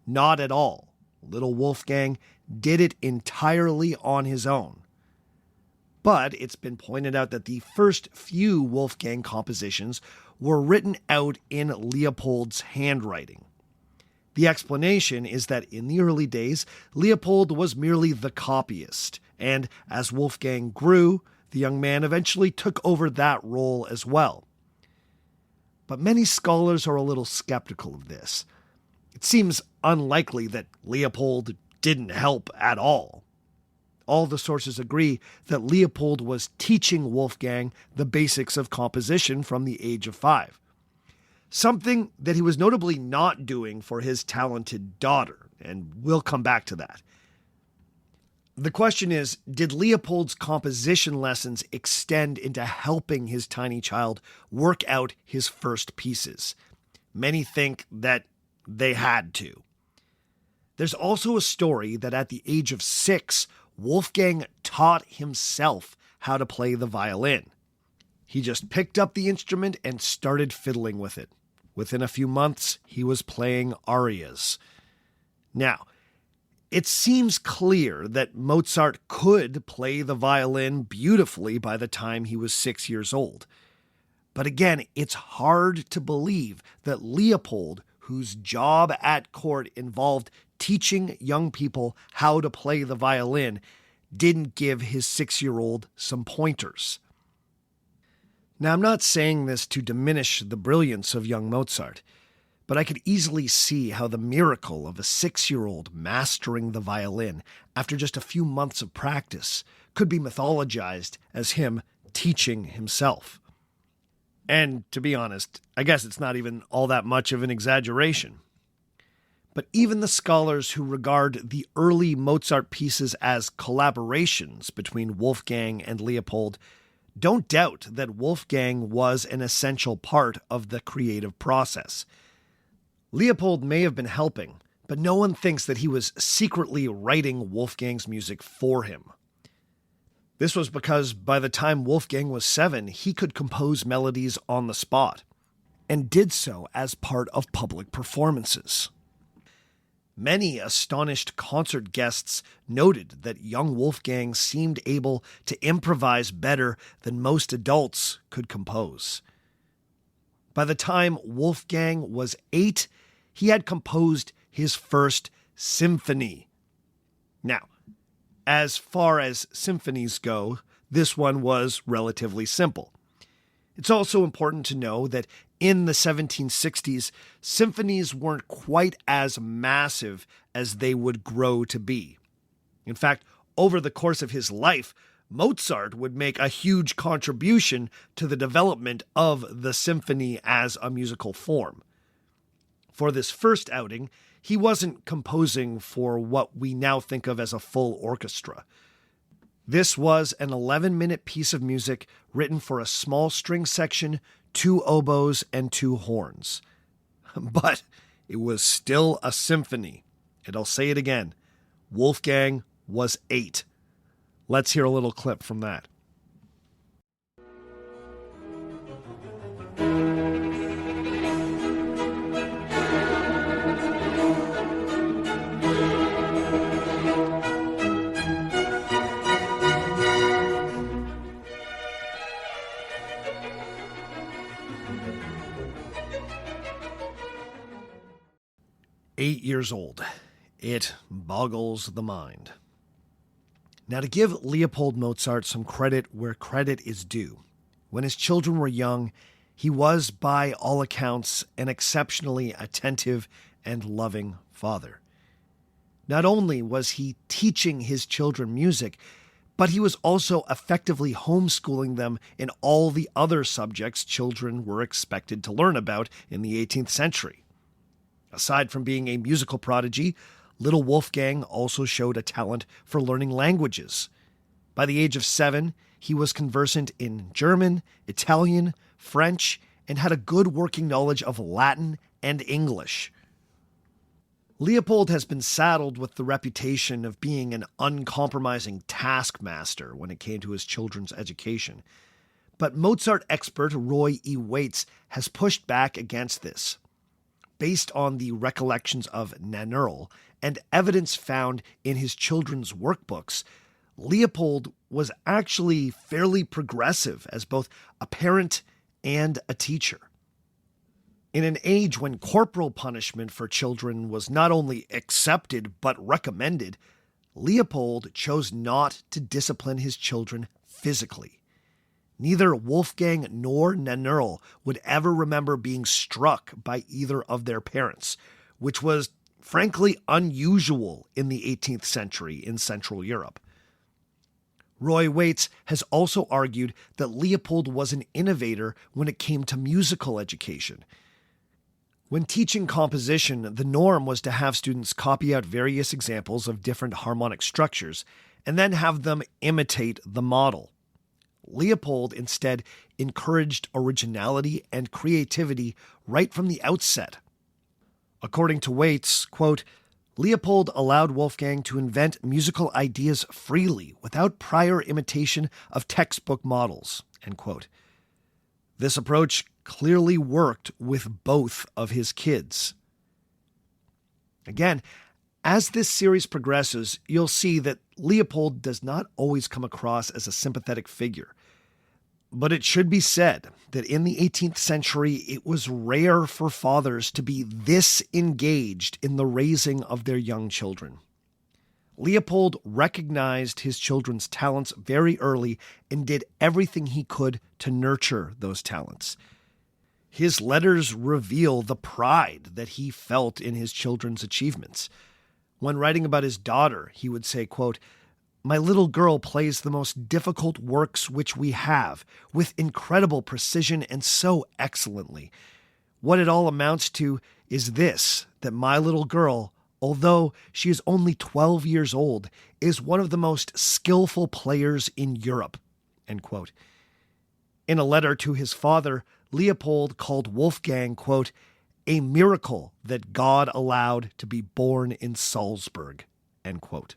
not at all. Little Wolfgang did it entirely on his own. But it's been pointed out that the first few Wolfgang compositions were written out in Leopold's handwriting. The explanation is that in the early days, Leopold was merely the copyist, and as Wolfgang grew, the young man eventually took over that role as well. But many scholars are a little skeptical of this. It seems unlikely that Leopold didn't help at all. All the sources agree that Leopold was teaching Wolfgang the basics of composition from the age of 5. Something that he was notably not doing for his talented daughter, and we'll come back to that. The question is, did Leopold's composition lessons extend into helping his tiny child work out his first pieces? Many think that they had to. There's also a story that at the age of 6, Wolfgang taught himself how to play the violin. He just picked up the instrument and started fiddling with it. Within a few months, he was playing arias. Now, it seems clear that Mozart could play the violin beautifully by the time he was 6 years old. But again, it's hard to believe that Leopold, whose job at court involved teaching young people how to play the violin, didn't give his 6-year-old some pointers. Now, I'm not saying this to diminish the brilliance of young Mozart, but I could easily see how the miracle of a 6-year-old mastering the violin after just a few months of practice could be mythologized as him teaching himself. And to be honest, I guess it's not even all that much of an exaggeration. But even the scholars who regard the early Mozart pieces as collaborations between Wolfgang and Leopold don't doubt that Wolfgang was an essential part of the creative process. Leopold may have been helping, but no one thinks that he was secretly writing Wolfgang's music for him. This was because by the time Wolfgang was 7, he could compose melodies on the spot, and did so as part of public performances. Many astonished concert guests noted that young Wolfgang seemed able to improvise better than most adults could compose. By the time Wolfgang was 8, he had composed his first symphony. Now, as far as symphonies go, this one was relatively simple. It's also important to know that in the 1760s, symphonies weren't quite as massive as they would grow to be. In fact, over the course of his life, Mozart would make a huge contribution to the development of the symphony as a musical form. For this first outing, he wasn't composing for what we now think of as a full orchestra. This was an 11-minute piece of music written for a small string section, 2 oboes, and 2 horns. But it was still a symphony. And I'll say it again, Wolfgang was 8. Let's hear a little clip from that. "8 years old. It boggles the mind." Now, to give Leopold Mozart some credit where credit is due, when his children were young, he was, by all accounts, an exceptionally attentive and loving father. Not only was he teaching his children music, but he was also effectively homeschooling them in all the other subjects children were expected to learn about in the 18th century. Aside from being a musical prodigy, little Wolfgang also showed a talent for learning languages. By the age of 7, he was conversant in German, Italian, French, and had a good working knowledge of Latin and English. Leopold has been saddled with the reputation of being an uncompromising taskmaster when it came to his children's education. But Mozart expert Roy E. Waits has pushed back against this. Based on the recollections of Nannerl and evidence found in his children's workbooks, Leopold was actually fairly progressive as both a parent and a teacher. In an age when corporal punishment for children was not only accepted but recommended, Leopold chose not to discipline his children physically. Neither Wolfgang nor Nannerl would ever remember being struck by either of their parents, which was frankly unusual in the 18th century in Central Europe. Roy Waits has also argued that Leopold was an innovator when it came to musical education. When teaching composition, the norm was to have students copy out various examples of different harmonic structures and then have them imitate the model. Leopold instead encouraged originality and creativity right from the outset. According to Waits, quote, "Leopold allowed Wolfgang to invent musical ideas freely without prior imitation of textbook models," end quote. This approach clearly worked with both of his kids. Again, as this series progresses, you'll see that Leopold does not always come across as a sympathetic figure. But it should be said that in the 18th century, it was rare for fathers to be this engaged in the raising of their young children. Leopold recognized his children's talents very early and did everything he could to nurture those talents. His letters reveal the pride that he felt in his children's achievements. When writing about his daughter, he would say, quote, "My little girl plays the most difficult works which we have, with incredible precision and so excellently. What it all amounts to is this, that my little girl, although she is only 12 years old, is one of the most skillful players in Europe." End quote. In a letter to his father, Leopold called Wolfgang, quote, "a miracle that God allowed to be born in Salzburg." End quote.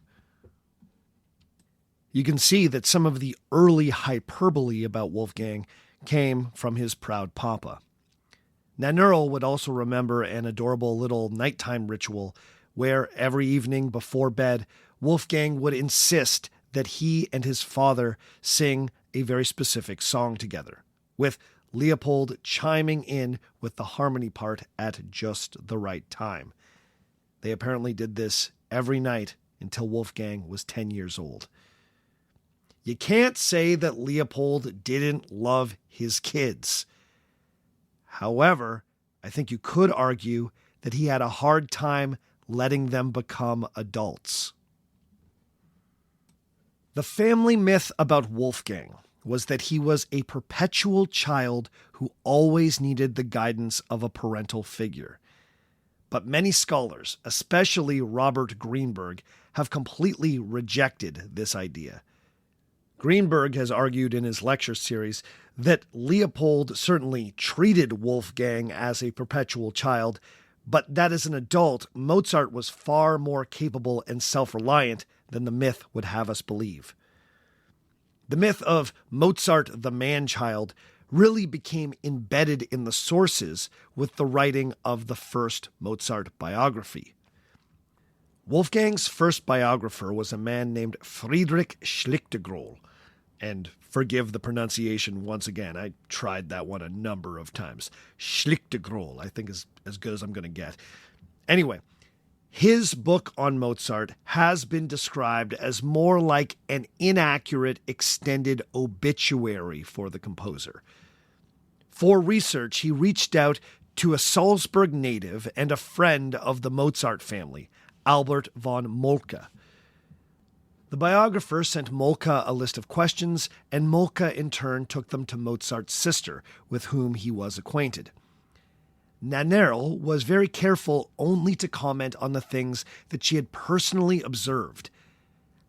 You can see that some of the early hyperbole about Wolfgang came from his proud papa. Nannerl would also remember an adorable little nighttime ritual where every evening before bed, Wolfgang would insist that he and his father sing a very specific song together, with Leopold chiming in with the harmony part at just the right time. They apparently did this every night until Wolfgang was 10 years old. You can't say that Leopold didn't love his kids. However, I think you could argue that he had a hard time letting them become adults. The family myth about Wolfgang was that he was a perpetual child who always needed the guidance of a parental figure. But many scholars, especially Robert Greenberg, have completely rejected this idea. Greenberg has argued in his lecture series that Leopold certainly treated Wolfgang as a perpetual child, but that as an adult, Mozart was far more capable and self-reliant than the myth would have us believe. The myth of Mozart the man-child really became embedded in the sources with the writing of the first Mozart biography. Wolfgang's first biographer was a man named Friedrich Schlichtegroll, and forgive the pronunciation once again. I tried that one a number of times. Schlichtegroll, I think, is as good as I'm going to get. Anyway, his book on Mozart has been described as more like an inaccurate extended obituary for the composer. For research, he reached out to a Salzburg native and a friend of the Mozart family, Albert von Moltke. The biographer sent Moltke a list of questions, and Moltke in turn took them to Mozart's sister, with whom he was acquainted. Nannerl was very careful only to comment on the things that she had personally observed.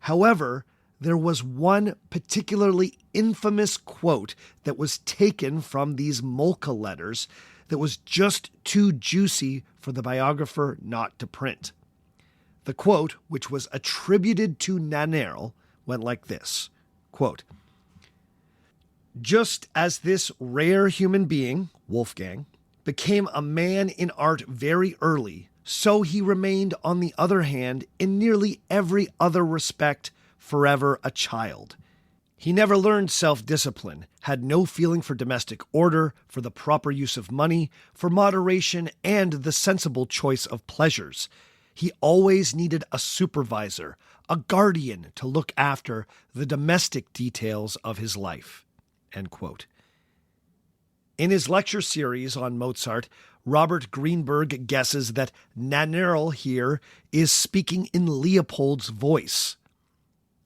However, there was one particularly infamous quote that was taken from these Moltke letters that was just too juicy for the biographer not to print. The quote, which was attributed to Nannerl, went like this, quote, "Just as this rare human being, Wolfgang, became a man in art very early, so he remained, on the other hand, in nearly every other respect, forever a child. He never learned self-discipline, had no feeling for domestic order, for the proper use of money, for moderation, and the sensible choice of pleasures. He always needed a supervisor, a guardian to look after the domestic details of his life." End quote. In his lecture series on Mozart, Robert Greenberg guesses that Nannerl here is speaking in Leopold's voice.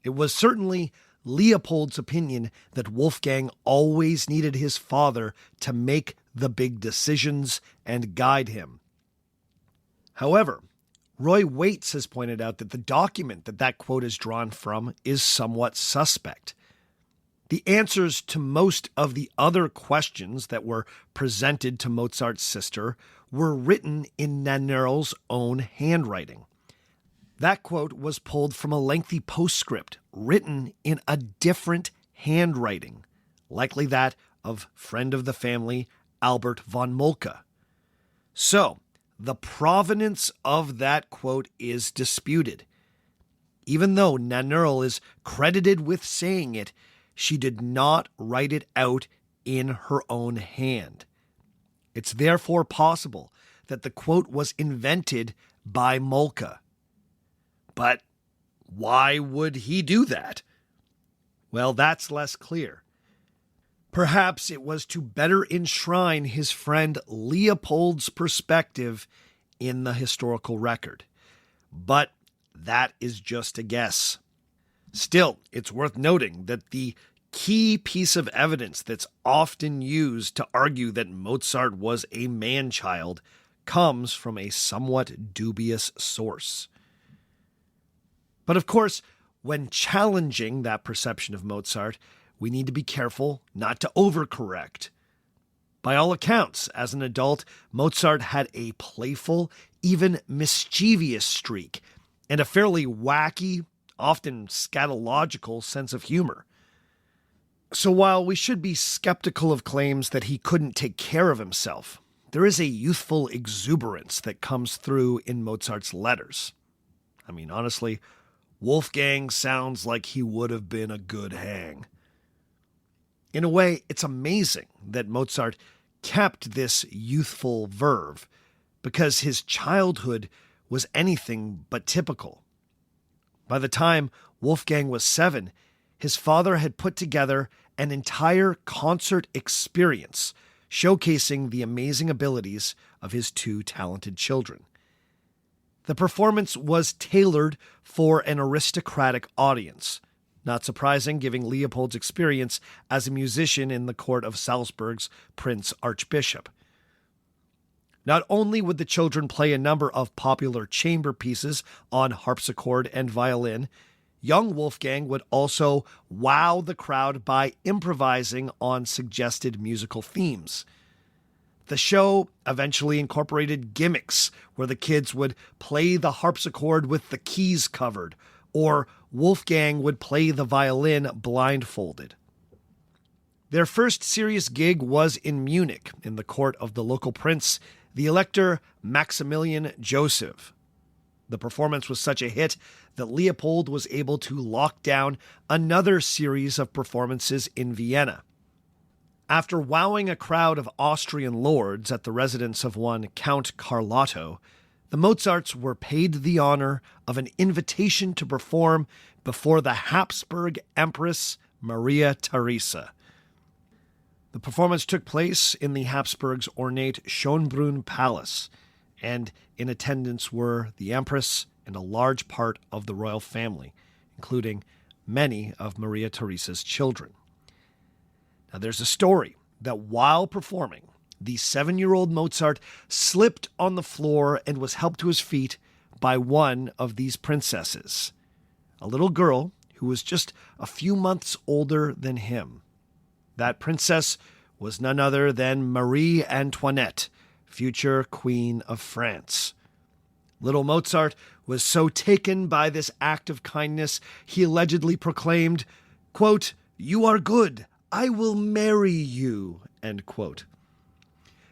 It was certainly Leopold's opinion that Wolfgang always needed his father to make the big decisions and guide him. However, Roy Waits has pointed out that the document that quote is drawn from is somewhat suspect. The answers to most of the other questions that were presented to Mozart's sister were written in Nannerl's own handwriting. That quote was pulled from a lengthy postscript written in a different handwriting, likely that of friend of the family Albert von Moltke. So, the provenance of that quote is disputed. Even though Nannerl is credited with saying it, she did not write it out in her own hand. It's therefore possible that the quote was invented by Moltke. But why would he do that? Well, that's less clear. Perhaps it was to better enshrine his friend Leopold's perspective in the historical record. But that is just a guess. Still, it's worth noting that the key piece of evidence that's often used to argue that Mozart was a man-child comes from a somewhat dubious source. But of course, when challenging that perception of Mozart, we need to be careful not to overcorrect. By all accounts, as an adult, Mozart had a playful, even mischievous streak, and a fairly wacky, often scatological sense of humor. So while we should be skeptical of claims that he couldn't take care of himself, there is a youthful exuberance that comes through in Mozart's letters. I mean, honestly, Wolfgang sounds like he would have been a good hang. In a way, it's amazing that Mozart kept this youthful verve, because his childhood was anything but typical. By the time Wolfgang was 7, his father had put together an entire concert experience showcasing the amazing abilities of his 2 talented children. The performance was tailored for an aristocratic audience, not surprising given Leopold's experience as a musician in the court of Salzburg's Prince Archbishop. Not only would the children play a number of popular chamber pieces on harpsichord and violin, young Wolfgang would also wow the crowd by improvising on suggested musical themes. The show eventually incorporated gimmicks where the kids would play the harpsichord with the keys covered, or Wolfgang would play the violin blindfolded. Their first serious gig was in Munich, in the court of the local prince, the Elector Maximilian Joseph. The performance was such a hit that Leopold was able to lock down another series of performances in Vienna. After wowing a crowd of Austrian lords at the residence of one Count Carlotto, the Mozarts were paid the honor of an invitation to perform before the Habsburg Empress Maria Theresa. The performance took place in the Habsburgs' ornate Schönbrunn Palace, and in attendance were the Empress and a large part of the royal family, including many of Maria Theresa's children. Now, there's a story that while performing, the 7-year-old Mozart slipped on the floor and was helped to his feet by one of these princesses, a little girl who was just a few months older than him. That princess was none other than Marie Antoinette, future Queen of France. Little Mozart was so taken by this act of kindness, he allegedly proclaimed, quote, "You are good. I will marry you," end quote.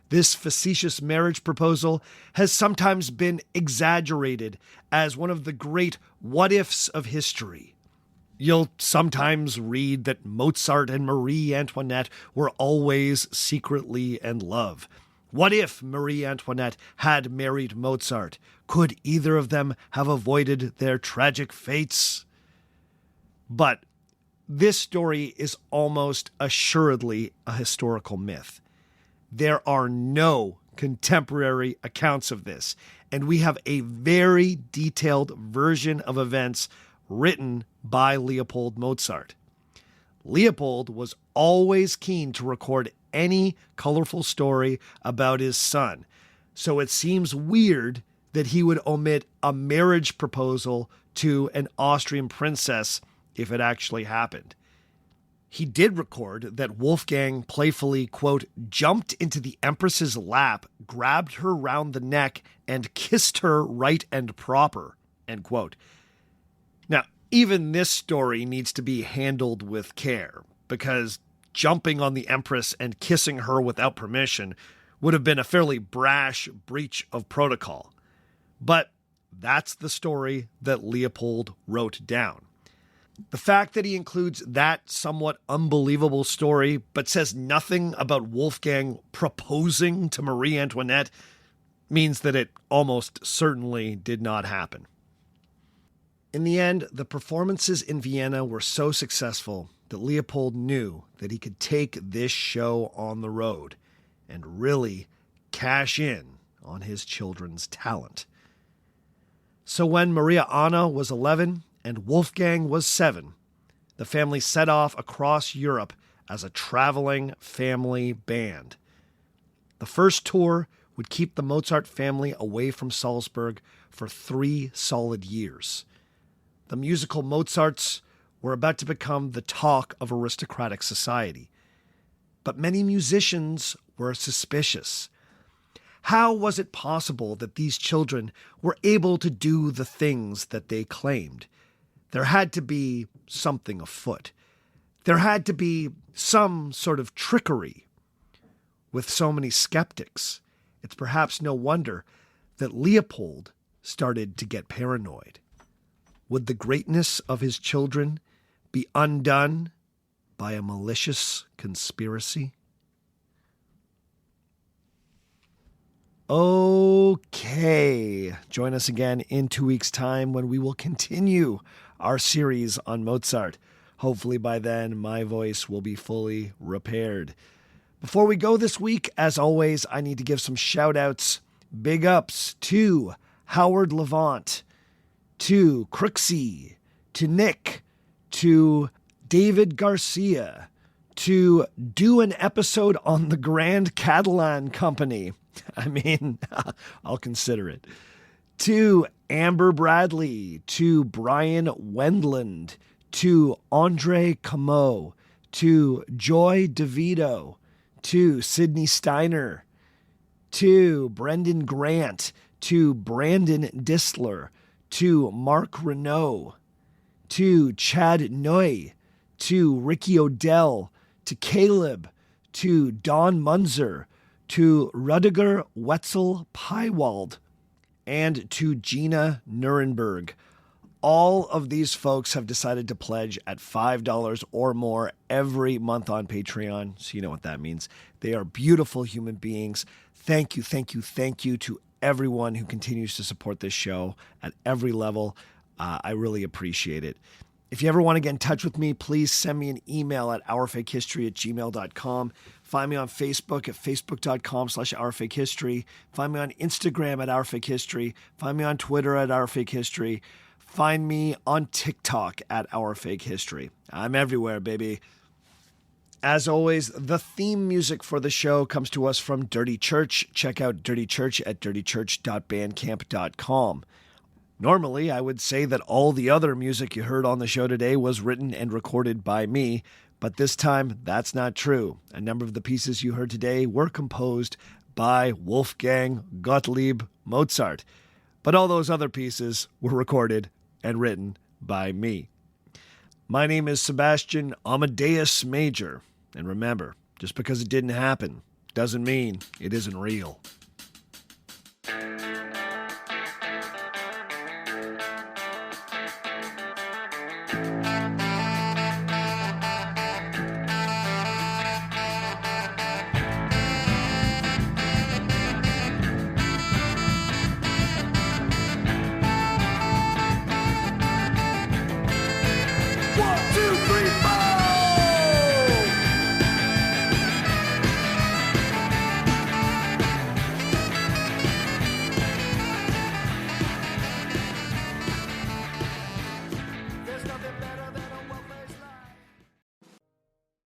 This facetious marriage proposal has sometimes been exaggerated as one of the great what-ifs of history. You'll sometimes read that Mozart and Marie Antoinette were always secretly in love. What if Marie Antoinette had married Mozart? Could either of them have avoided their tragic fates? But this story is almost assuredly a historical myth. There are no contemporary accounts of this, and we have a very detailed version of events written by Leopold Mozart. Leopold was always keen to record any colorful story about his son, so it seems weird that he would omit a marriage proposal to an Austrian princess if it actually happened. He did record that Wolfgang playfully, quote, jumped into the Empress's lap, grabbed her round the neck, and kissed her right and proper, end quote. Now, even this story needs to be handled with care, because jumping on the Empress and kissing her without permission would have been a fairly brash breach of protocol. But that's the story that Leopold wrote down. The fact that he includes that somewhat unbelievable story, but says nothing about Wolfgang proposing to Marie Antoinette, means that it almost certainly did not happen. In the end, the performances in Vienna were so successful that Leopold knew that he could take this show on the road and really cash in on his children's talent. So when Maria Anna was 11 and Wolfgang was 7, the family set off across Europe as a traveling family band. The first tour would keep the Mozart family away from Salzburg for 3 solid years. The musical Mozarts were about to become the talk of aristocratic society. But many musicians were suspicious. How was it possible that these children were able to do the things that they claimed? There had to be something afoot. There had to be some sort of trickery. With so many skeptics, it's perhaps no wonder that Leopold started to get paranoid. Would the greatness of his children be undone by a malicious conspiracy? Okay, join us again in 2 weeks' time when we will continue our series on Mozart. Hopefully by then, my voice will be fully repaired. Before we go this week, as always, I need to give some shout-outs. Big ups to Howard Levant, to Crooksy, to Nick, to David Garcia, to do an episode on the Grand Catalan Company. I mean, I'll consider it. To Amber Bradley, to Brian Wendland, to Andre Camo, to Joy DeVito, to Sydney Steiner, to Brendan Grant, to Brandon Disler, to Mark Renault, to Chad Noy, to Ricky Odell, to Caleb, to Don Munzer, to Rudiger Wetzel Piewald, and to Gina Nuremberg. All of these folks have decided to pledge at $5 or more every month on Patreon, so you know what that means. They are beautiful human beings. Thank you, thank you, thank you to everyone who continues to support this show at every level. I really appreciate it. If you ever want to get in touch with me, please send me an email at ourfakehistory@gmail.com. Find me on Facebook at facebook.com/ourfakehistory. Find me on Instagram at ourfakehistory. Find me on Twitter at ourfakehistory. Find me on TikTok at ourfakehistory. I'm everywhere, baby. As always, the theme music for the show comes to us from Dirty Church. Check out Dirty Church at dirtychurch.bandcamp.com. Normally, I would say that all the other music you heard on the show today was written and recorded by me, but this time, that's not true. A number of the pieces you heard today were composed by Wolfgang Gottlieb Mozart, but all those other pieces were recorded and written by me. My name is Sebastian Amadeus Major, and remember, just because it didn't happen doesn't mean it isn't real.